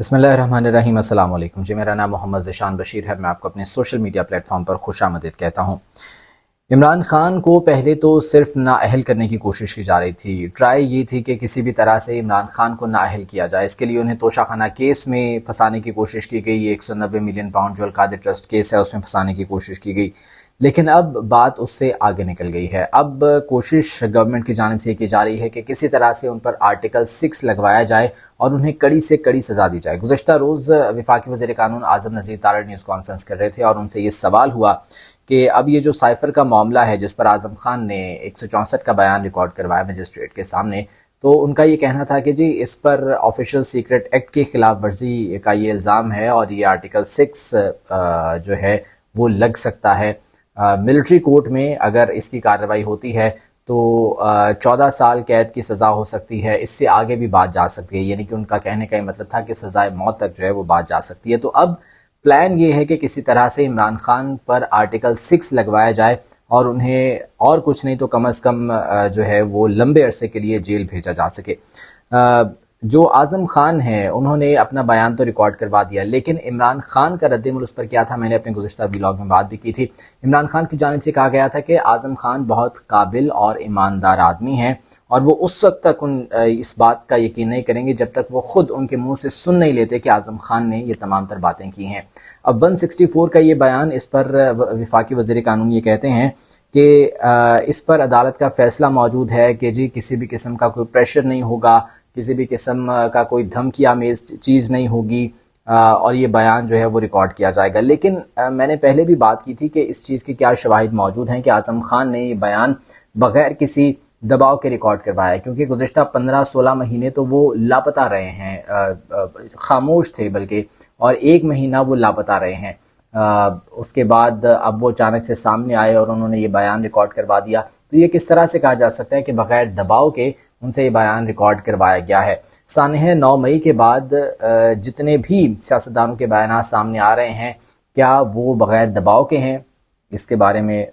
बिस्मिल्लाहिर्रहमानिर्रहीम। अस्सलाम वालेकुम जी। मेरा नाम मोहम्मद ज़ीशान बशीर है। मैं आपको अपने सोशल मीडिया प्लेटफॉर्म पर खुशामदीद कहता हूँ। इमरान खान को पहले तो सिर्फ नाअहल करने की कोशिश की जा रही थी। ट्राई ये थी कि किसी भी तरह से इमरान खान को नाअहल किया जाए। इसके लिए उन्हें तोशाखाना केस में फंसाने की कोशिश की गई। 190 मिलियन पाउंड जो अलकादिर ट्रस्ट केस है उसमें फंसाने की कोशिश की गई, लेकिन अब बात उससे आगे निकल गई है। अब कोशिश गवर्नमेंट की जानिब से की जा रही है कि किसी तरह से उन पर आर्टिकल 6 लगवाया जाए और उन्हें कड़ी से कड़ी सज़ा दी जाए। गुज़श्ता रोज़ वफाकी वज़ीर कानून आज़म नज़ीर तारड़ न्यूज़ कॉन्फ्रेंस कर रहे थे और उनसे ये सवाल हुआ कि अब ये जो साइफ़र का मामला है जिस पर आज़म खान ने 164 का बयान रिकॉर्ड करवाया मजिस्ट्रेट के सामने, तो उनका ये कहना था कि जी इस पर ऑफिशियल सीक्रेट एक्ट की खिलाफ वर्जी का ये इल्ज़ाम है और ये आर्टिकल 6 जो है वो लग सकता है। मिलिट्री कोर्ट में अगर इसकी कार्रवाई होती है तो 14 साल कैद की सज़ा हो सकती है। इससे आगे भी बात जा सकती है, यानी कि उनका कहने का ये मतलब था कि सज़ाए मौत तक जो है वो बात जा सकती है। तो अब प्लान ये है कि किसी तरह से इमरान खान पर आर्टिकल 6 लगवाया जाए और उन्हें और कुछ नहीं तो कम अज़ कम जो है वो लंबे अरसे के लिए जेल भेजा जा सके। जो आज़म खान हैं उन्होंने अपना बयान तो रिकॉर्ड करवा दिया, लेकिन इमरान खान का रद्द-ए-अमल उस पर क्या था, मैंने अपने गुज़श्ता व्लॉग में बात भी की थी। इमरान खान की जानिब से कहा गया था कि आज़म खान बहुत काबिल और ईमानदार आदमी हैं और वो उस वक्त तक इस बात का यकीन नहीं करेंगे जब तक वो खुद उनके मुंह से सुन नहीं लेते कि आज़म खान ने ये तमाम तर बातें की हैं। अब 164 का ये बयान, इस पर वफाकी वज़ीर कानून ये कहते हैं कि इस पर अदालत का फ़ैसला मौजूद है कि जी किसी भी किस्म का कोई प्रेशर नहीं होगा, किसी भी किस्म का कोई धमकी आमेज़ चीज़ नहीं होगी और ये बयान जो है वो रिकॉर्ड किया जाएगा। लेकिन मैंने पहले भी बात की थी कि इस चीज़ की क्या शवाहिद मौजूद हैं कि आज़म खान ने ये बयान बग़ैर किसी दबाव के रिकॉर्ड करवाया है, क्योंकि गुज़श्ता 15-16 महीने तो वो लापता रहे हैं, खामोश थे बल्कि, और 1 महीना वो लापता रहे हैं। उसके बाद अब वो अचानक से सामने आए और उन्होंने ये बयान रिकॉर्ड करवा दिया। तो ये किस तरह से कहा जा सकता है कि बग़ैर दबाव के उनसे ये बयान रिकॉर्ड करवाया गया है। सानह 9 मई के बाद जितने भी सियासतदानों के बयान सामने आ रहे हैं, क्या वो बग़ैर दबाव के हैं, इसके बारे में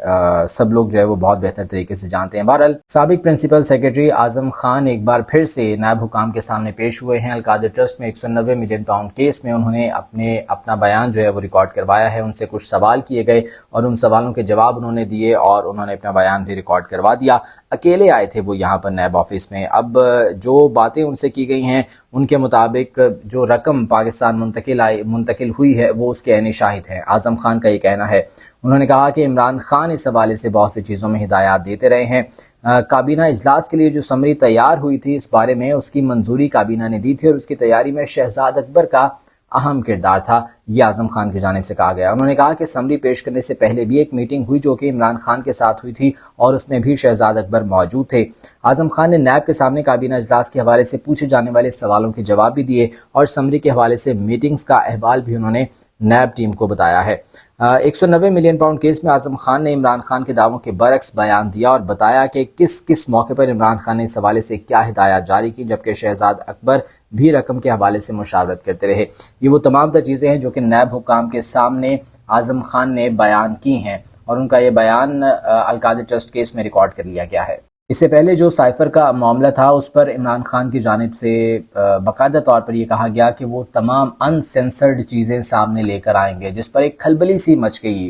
सब लोग जो है वो बहुत बेहतर तरीके से जानते हैं। बहरहाल साबिक प्रिंसिपल सेक्रेटरी आज़म खान एक बार फिर से नायब हुकाम के सामने पेश हुए हैं। अलकादिर ट्रस्ट में 190 मिलियन पाउंड केस में उन्होंने अपना बयान जो है वो रिकॉर्ड करवाया है। उनसे कुछ सवाल किए गए और उन सवालों के जवाब उन्होंने दिए और उन्होंने अपना बयान भी रिकॉर्ड करवा दिया। अकेले आए थे वो यहाँ पर नायब ऑफिस में। अब जो बातें उनसे की गई हैं उनके मुताबिक जो रकम पाकिस्तान मुंतकिल हुई है वो उसके ऐनी शाहिद हैं। आज़म खान का ये कहना है। उन्होंने कहा कि इमरान खान इस हवाले से बहुत सी चीज़ों में हिदायत देते रहे हैं। काबीना इजलास के लिए जो समरी तैयार हुई थी इस बारे में उसकी मंजूरी काबीना ने दी थी और उसकी तैयारी में शहजाद अकबर का अहम किरदार था, ये आज़म खान की जानिब से कहा गया। उन्होंने कहा कि समरी पेश करने से पहले भी एक मीटिंग हुई जो कि इमरान खान के साथ हुई थी और उसमें भी शहजाद अकबर मौजूद थे। आज़म खान ने नैब के सामने काबीना इजलास के हवाले से पूछे जाने वाले सवालों के जवाब भी दिए और समरी के हवाले से मीटिंग्स का अहवाल भी उन्होंने नैब टीम को बताया है। 190 मिलियन पाउंड केस में आज़म खान ने इमरान खान के दावों के बरक्स बयान दिया और बताया कि किस किस मौके पर इमरान खान ने इस हवाले से क्या हिदायत जारी की, जबकि शहजाद अकबर भी रकम के हवाले से मुशावरत करते रहे। ये वो तमाम तर चीज़ें हैं जो कि नैब हुकाम के सामने आज़म खान ने बयान की हैं और उनका ये बयान अलकादिर ट्रस्ट केस में रिकॉर्ड कर लिया गया है। इससे पहले जो साइफ़र का मामला था उस पर इमरान खान की जानिब से बाकायदा तौर पर यह कहा गया कि वो तमाम अनसेंसर्ड चीज़ें सामने लेकर आएंगे, जिस पर एक खलबली सी मच गई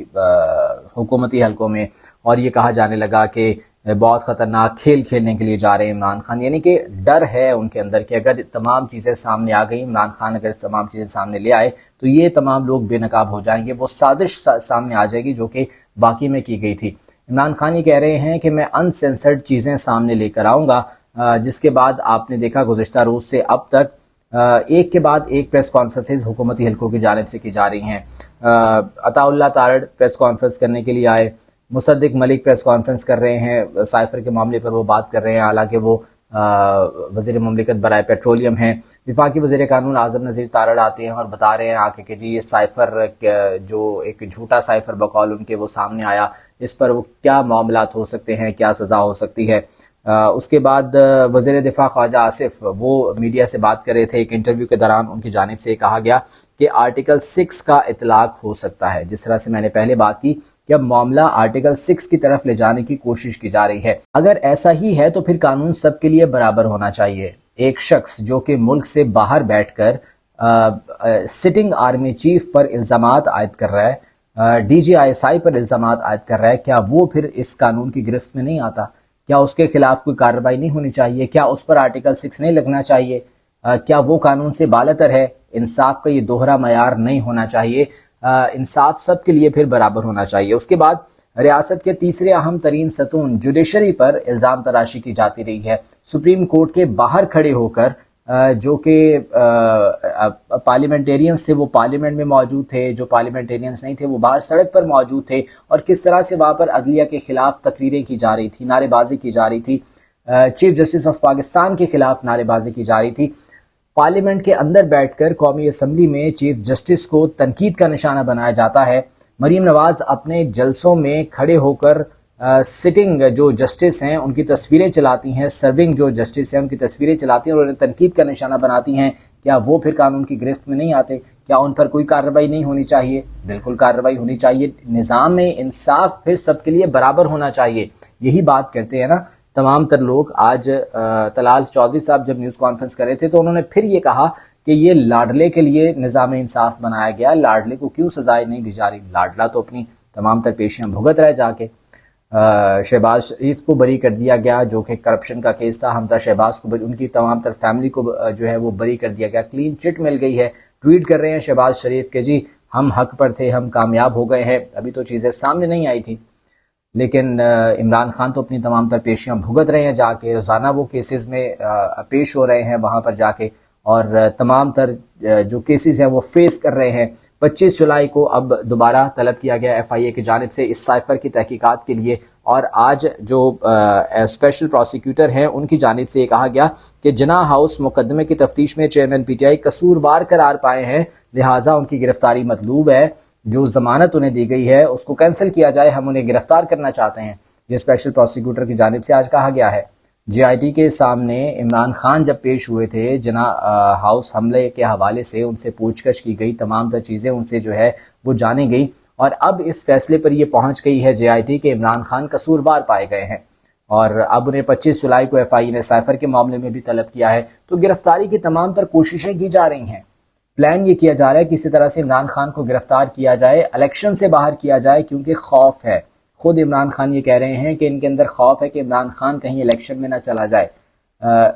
हुकूमती हलकों में और ये कहा जाने लगा कि बहुत ख़तरनाक खेल खेलने के लिए जा रहे हैं इमरान खान, यानी कि डर है उनके अंदर कि अगर तमाम चीज़ें सामने आ गई, इमरान खान अगर तमाम चीज़ें सामने ले आए तो ये तमाम लोग बेनकाब हो जाएंगे, वो साजिश सामने आ जाएगी जो कि वाकई में की गई थी। इमरान खान ये कह रहे हैं कि मैं अनसेंसर्ड चीज़ें सामने लेकर आऊँगा, जिसके बाद आपने देखा गुज़श्ता रोज़ से अब तक एक के बाद एक प्रेस कॉन्फ्रेंसेज हुकूमती हलकों की जानिब से की जा रही हैं। अताउल्लाह तारड़ प्रेस कॉन्फ्रेंस करने के लिए आए, मुसद्दिक मलिक प्रेस कॉन्फ्रेंस कर रहे हैं, साइफ़र के मामले पर वो बात कर रहे हैं, हालांकि वो वज़ीर मुमलिकत बराए पेट्रोलियम हैं। वफाकी वज़ीर कानून आज़म नज़ीर तारड़ आते हैं और बता रहे हैं आके कि जी ये साइफ़र जो एक झूठा साइफ़र बकौल उनके वो सामने आया, इस पर वो क्या मामलात हो सकते हैं, क्या सज़ा हो सकती है। उसके बाद वज़ीर दिफ़ा ख्वाजा आसिफ वो मीडिया से बात कर रहे थे। एक इंटरव्यू के दौरान उनकी जानिब से कहा गया कि आर्टिकल 6 का इतलाक़ हो सकता है। जिस तरह से मैंने पहले बात की कि अब मामला आर्टिकल 6 की तरफ ले जाने की कोशिश की जा रही है। अगर ऐसा ही है तो फिर कानून सबके लिए बराबर होना चाहिए। एक शख्स जो कि मुल्क से बाहर बैठकर सिटिंग आर्मी चीफ पर इल्ज़ामात आयद कर रहा है, DGISI पर इल्ज़ामात आयद कर रहा है, क्या वो फिर इस कानून की गिरफ्त में नहीं आता? क्या उसके खिलाफ कोई कार्रवाई नहीं होनी चाहिए? क्या उस पर आर्टिकल 6 नहीं लगना चाहिए? क्या वो कानून से बालतर है? इंसाफ का ये दोहरा मयार नहीं होना चाहिए। इंसाफ सब के लिए फिर बराबर होना चाहिए। उसके बाद रियासत के तीसरे अहम तरीन सतून जुडिशरी पर इल्ज़ाम तराशी की जाती रही है। सुप्रीम कोर्ट के बाहर खड़े होकर जो कि पार्लियामेंटेरियंस थे वो पार्लियामेंट में मौजूद थे, जो पार्लियामेंटेरियंस नहीं थे वो बाहर सड़क पर मौजूद थे, और किस तरह से वहाँ पर अदलिया के खिलाफ तकरीरें की जा रही थी, नारेबाजी की जा रही थी, चीफ जस्टिस ऑफ पाकिस्तान के खिलाफ नारेबाजी की जा रही थी। पार्लियामेंट के अंदर बैठकर कौमी असम्बली में चीफ जस्टिस को तनकीद का निशाना बनाया जाता है। मरीम नवाज अपने जलसों में खड़े होकर सिटिंग जो जस्टिस हैं उनकी तस्वीरें चलाती हैं, सर्विंग जो जस्टिस हैं उनकी तस्वीरें चलाती हैं और उन्हें तनकीद का निशाना बनाती हैं। क्या वो फिर कानून की गिरफ्त में नहीं आते? क्या उन पर कोई कार्रवाई नहीं होनी चाहिए? बिल्कुल कार्रवाई होनी चाहिए। निज़ाम में इंसाफ फिर सबके लिए बराबर होना चाहिए। यही बात करते हैं ना तमाम तर लोग। आज तलाल चौधरी साहब जब न्यूज़ कॉन्फ्रेंस कर रहे थे तो उन्होंने फिर ये कहा कि ये लाडले के लिए निज़ाम इंसाफ बनाया गया, लाडले को क्यों सजाएं नहीं दी जा रही? लाडला तो अपनी तमाम तर पेशियाँ भुगत रहा है जाके। शहबाज शरीफ को बरी कर दिया गया जो कि करप्शन का केस था, हमजा शहबाज को उनकी तमाम तर फैमिली को जो है वो बरी कर दिया गया, क्लीन चिट मिल गई है। ट्वीट कर रहे हैं शहबाज शरीफ के जी हम हक पर थे, हम कामयाब हो गए हैं। अभी तो चीज़ें सामने नहीं आई थी, लेकिन इमरान खान तो अपनी तमाम तर पेशियाँ भुगत रहे हैं जाके, रोज़ाना वो केसेस में पेश हो रहे हैं वहाँ पर जाके, और तमाम तर जो केसेस हैं वो फेस कर रहे हैं। 25 जुलाई को अब दोबारा तलब किया गया FIA की जानिब से इस साइफर की तहकीकात के लिए, और आज जो स्पेशल प्रोसिक्यूटर हैं उनकी जानिब से ये कहा गया कि जना हाउस मुकदमे की तफ्तीश में चेयरमैन PTI कसूरवार करार पाए हैं, लिहाजा उनकी गिरफ्तारी मतलूब है। जो ज़मानत उन्हें दी गई है उसको कैंसिल किया जाए, हम उन्हें गिरफ्तार करना चाहते हैं। ये स्पेशल प्रोसिक्यूटर की जानिब से आज कहा गया है। JIT के सामने इमरान खान जब पेश हुए थे, जना हाउस हमले के हवाले से उनसे पूछताछ की गई, तमाम तर चीज़ें उनसे जो है वो जानी गई, और अब इस फैसले पर ये पहुंच गई है JIT के इमरान खान कसूरवार पाए गए हैं, और अब उन्हें 25 जुलाई को FIA ने साइफर के मामले में भी तलब किया है। तो गिरफ्तारी की तमाम तर कोशिशें की जा रही हैं। प्लान ये किया जा रहा है किसी तरह से इमरान खान को गिरफ्तार किया जाए, इलेक्शन से बाहर किया जाए, क्योंकि खौफ है। खुद इमरान खान ये कह रहे हैं कि इनके अंदर खौफ है कि इमरान खान कहीं इलेक्शन में ना चला जाए।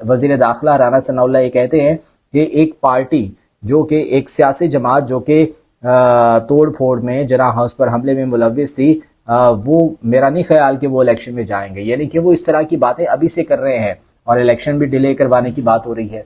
वज़ीर दाखिला राना सनाउल्लाह ये कहते हैं कि एक पार्टी जो कि एक सियासी जमात जो कि तोड़ फोड़ में जना हाउस पर हमले में मुलव्विस थी, वो मेरा नहीं ख्याल कि वो इलेक्शन में जाएंगे। यानी कि वो इस तरह की बातें अभी से कर रहे हैं और इलेक्शन भी डिले करवाने की बात हो रही है।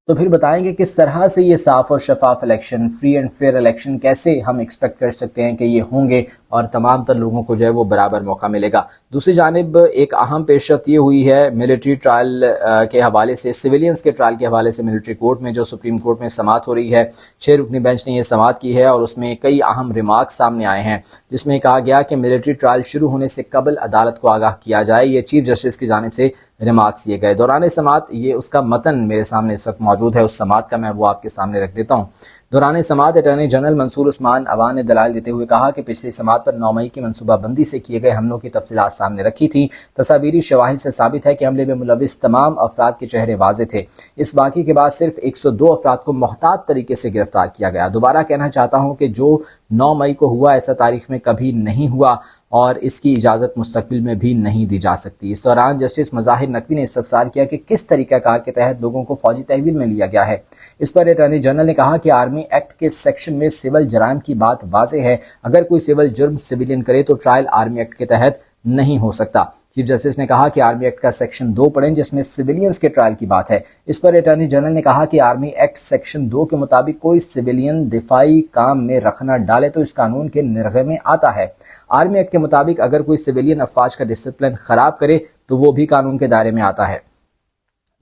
तो फिर बताएंगे किस तरह से ये साफ और शफाफ election, free and fair election कैसे हम एक्सपेक्ट कर सकते हैं कि ये होंगे और तमाम तर लोगों को जो है वो बराबर मौका मिलेगा। दूसरी जानिब एक अहम पेशरफ्त ये हुई है मिलिट्री ट्रायल के हवाले से, सिविलियंस के ट्रायल के हवाले से मिलिट्री कोर्ट में जो सुप्रीम कोर्ट में समाअत हो रही है। 6 रुकनी बेंच ने यह समाअत की है और उसमें कई अहम रिमार्क्स सामने आए हैं, जिसमें कहा गया कि मिलिट्री ट्रायल शुरू होने से कबल अदालत को आगाह किया जाए। ये चीफ जस्टिस की जानिब से रिमार्क्स दिए गए दौरान समाअत। ये उसका मतन मेरे सामने इस वक्त मौजूद है, उस समाअत का मैं वो आपके सामने रख देता हूँ। दौरान समाअत अटॉर्नी जनरल मंसूर उस्मान अवान ने दलाल देते हुए कहा कि पिछली समाअत पर 9 मई की मनसूबाबंदी से किए गए हमलों की तफसीलात सामने रखी थी। तस्वीरी शवाहिद से साबित है कि हमले में मुलविस तमाम अफराद के चेहरे वाजे थे। इस बाकी के बाद सिर्फ 102 अफराद को मोहतात तरीके से गिरफ्तार किया गया। दोबारा कहना चाहता हूँ कि जो 9 मई को हुआ ऐसा तारीख में कभी नहीं हुआ और इसकी इजाज़त मुस्तकबिल में भी नहीं दी जा सकती। इस दौरान जस्टिस मज़ाहिर नकवी ने इस्तफसार किया कि किस तरीक़ाकार के तहत लोगों को फौजी तहवील में लिया गया है। इस पर अटॉर्नी जनरल ने कहा कि आर्मी एक्ट के सेक्शन में सिविल जराइम की बात वाज़ेह है। अगर कोई सिविल जुर्म सिविलियन करे तो ट्रायल आर्मी एक्ट के तहत नहीं हो सकता। चीफ जस्टिस ने कहा कि आर्मी एक्ट का सेक्शन 2 पढ़ें जिसमें सिविलियंस के ट्रायल की बात है। इस पर अटॉर्नी जनरल ने कहा कि आर्मी एक्ट सेक्शन 2 के मुताबिक कोई सिविलियन दिफाई काम में रखना डाले तो इस कानून के निर्गे में आता है। आर्मी एक्ट के मुताबिक अगर कोई सिविलियन अफवाज का डिसिप्लिन खराब करे तो वो भी कानून के दायरे में आता है।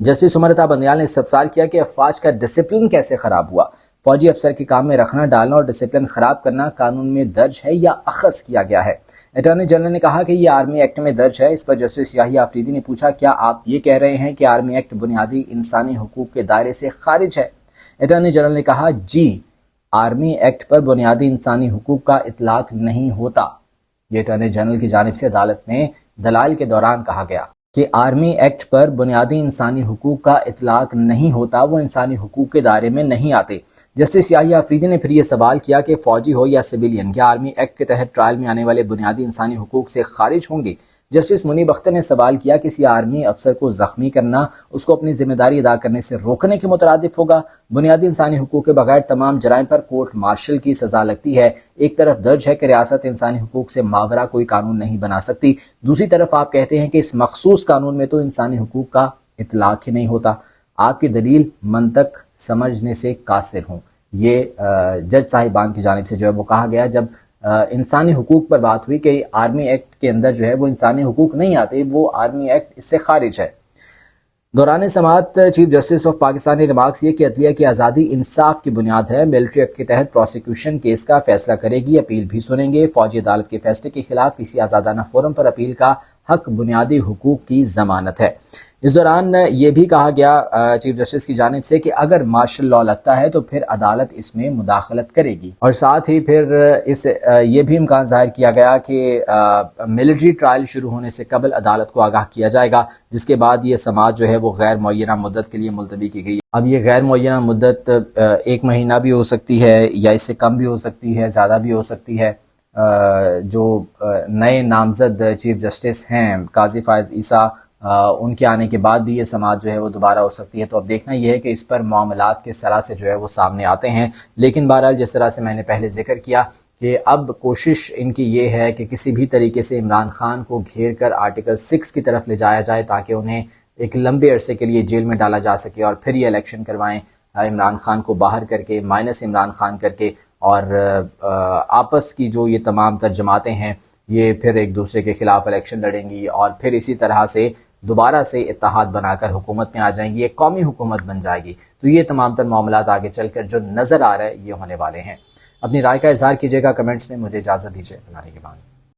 जस्टिस उमर अता बंदियाल ने इस्तफसार किया कि अफवाज का डिसिप्लिन कैसे खराब हुआ। फौजी अफसर के काम में रखना डालना और डिसिप्लिन खराब करना कानून में दर्ज है या अखज़ किया गया है। अटॉर्नी जनरल ने कहा कि यह आर्मी एक्ट में दर्ज है। इस पर जस्टिस याहिया अफरीदी ने पूछा, क्या आप ये कह रहे हैं कि आर्मी एक्ट बुनियादी इंसानी हुकूक के दायरे से खारिज है? अटॉर्नी जनरल ने कहा, जी, आर्मी एक्ट पर बुनियादी इंसानी हुकूक का इतलाक नहीं होता। ये अटॉर्नी जनरल की जानिब से अदालत में दलाल के दौरान कहा गया। کہ آرمی ایکٹ پر بنیادی انسانی حقوق کا اطلاق نہیں ہوتا، وہ انسانی حقوق کے دائرے میں نہیں آتے۔ جسٹس یحییٰ آفریدی نے پھر یہ سوال کیا کہ فوجی ہو یا سویلین، کیا آرمی ایکٹ کے تحت ٹرائل میں آنے والے بنیادی انسانی حقوق سے خارج ہوں گے؟ جسٹس منیب اختر نے سوال کیا کسی آرمی افسر کو زخمی کرنا اس کو اپنی ذمہ داری ادا کرنے سے روکنے کے مترادف ہوگا؟ بنیادی انسانی حقوق کے بغیر تمام جرائم پر کورٹ مارشل کی سزا لگتی ہے۔ ایک طرف درج ہے کہ ریاست انسانی حقوق سے ماورا کوئی قانون نہیں بنا سکتی، دوسری طرف آپ کہتے ہیں کہ اس مخصوص قانون میں تو انسانی حقوق کا اطلاق ہی نہیں ہوتا۔ آپ کی دلیل منطق سمجھنے سے قاصر ہوں۔ یہ جج صاحبان کی جانب سے جو ہے وہ کہا گیا جب انسانی حقوق پر بات ہوئی کہ آرمی ایکٹ کے اندر جو ہے وہ انسانی حقوق نہیں آتے، وہ آرمی ایکٹ اس سے خارج ہے۔ دوران سماعت چیف جسٹس آف پاکستان نے ریمارکس یہ کہ عدلیہ کی آزادی انصاف کی بنیاد ہے، ملٹری ایکٹ کے تحت پروسیکیوشن کیس کا فیصلہ کرے گی، اپیل بھی سنیں گے، فوجی عدالت کے فیصلے کے خلاف کسی آزادانہ فورم پر اپیل کا حق بنیادی حقوق کی ضمانت ہے۔ اس دوران یہ بھی کہا گیا چیف جسٹس کی جانب سے کہ اگر مارشل لاء لگتا ہے تو پھر عدالت اس میں مداخلت کرے گی، اور ساتھ ہی پھر یہ بھی امکان ظاہر کیا گیا کہ ملٹری ٹرائل شروع ہونے سے قبل عدالت کو آگاہ کیا جائے گا، جس کے بعد یہ سماعت جو ہے وہ غیر معینہ مدت کے لیے ملتوی کی گئی۔ اب یہ غیر معینہ مدت 1 مہینہ بھی ہو سکتی ہے یا اس سے کم بھی ہو سکتی ہے، زیادہ بھی ہو سکتی ہے۔ جو نئے نامزد چیف جسٹس ہیں قاضی فائز عیسیٰ، ان کے آنے کے بعد بھی یہ سماعت جو ہے وہ دوبارہ ہو سکتی ہے۔ تو اب دیکھنا یہ ہے کہ اس پر معاملات کس طرح سے جو ہے وہ سامنے آتے ہیں، لیکن بہرحال جس طرح سے میں نے پہلے ذکر کیا کہ اب کوشش ان کی یہ ہے کہ کسی بھی طریقے سے عمران خان کو گھیر کر آرٹیکل 6 کی طرف لے جایا جائے تاکہ انہیں ایک لمبے عرصے کے لیے جیل میں ڈالا جا سکے اور پھر یہ الیکشن کروائیں عمران خان کو باہر کر کے، مائنس عمران خان کر کے، اور آپس کی جو یہ تمام جماعتیں ہیں یہ پھر ایک دوسرے کے خلاف الیکشن لڑیں گی اور پھر اسی طرح سے دوبارہ سے اتحاد بنا کر حکومت میں آ جائیں گی، ایک قومی حکومت بن جائے گی۔ تو یہ تمام تر معاملات آگے چل کر جو نظر آ رہا ہے یہ ہونے والے ہیں۔ اپنی رائے کا اظہار کیجیے گا کمنٹس میں۔ مجھے اجازت دیجیے بنانے کے بعد۔